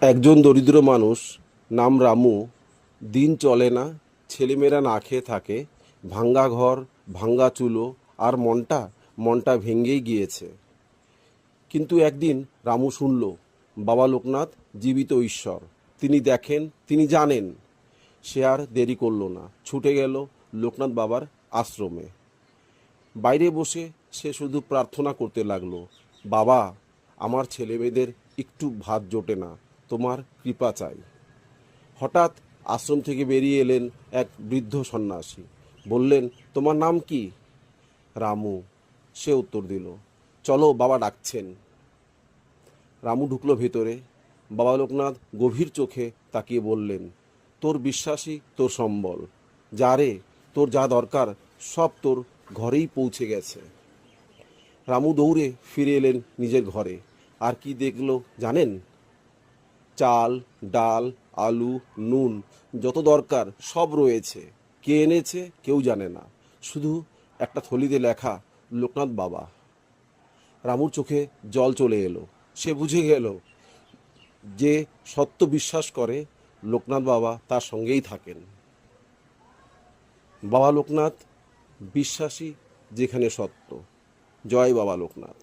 একজন দরিদ্র মানুষ, নাম রামু। দিন চলে না, ছেলেমেয়েরা না খেয়ে থাকে, ভাঙ্গা ঘর, ভাঙ্গা চুলো, আর মনটা মনটা ভেঙেই গিয়েছে। কিন্তু একদিন রামু শুনল, বাবা লোকনাথ জীবিত ঈশ্বর। তিনি দেখেন, তিনি জানেন। সে আর দেরি করলো না, ছুটে গেল লোকনাথ বাবার আশ্রমে। বাইরে বসে সে শুধু প্রার্থনা করতে লাগলো, বাবা, আমার ছেলেমেয়েদের একটু ভাত জোটে না, তোমার কৃপা চাই। হঠাৎ আশ্রম থেকে বেরিয়ে এলেন এক বৃদ্ধ সন্ন্যাসী। বললেন, তোমার নাম কি? রামু। সে উত্তর দিল, চলো, বাবা ডাকছেন। রামু ঢুকলো ভেতরে। বাবা লোকনাথ গভীর চোখে তাকিয়ে বললেন, তোর বিশ্বাসই তোর সম্বল। যা রে, তোর যা দরকার সব তোর ঘরেই পৌঁছে গেছে। রামু দৌড়ে ফিরে এলেন নিজের ঘরে। আর কি দেখলো জানেন? চাল, ডাল, আলু, নুন, যত দরকার সব রয়েছে। কে এনেছে কেউ জানে না, শুধু একটা থলিতে লেখা, লোকনাথ বাবা। রামুর চোখে জল চলে এলো। সে বুঝে গেল, যে সত্য বিশ্বাস করে লোকনাথ বাবা তার সঙ্গেই থাকেন। বাবা লোকনাথ বিশ্বাসী যেখানে সত্য। জয় বাবা লোকনাথ।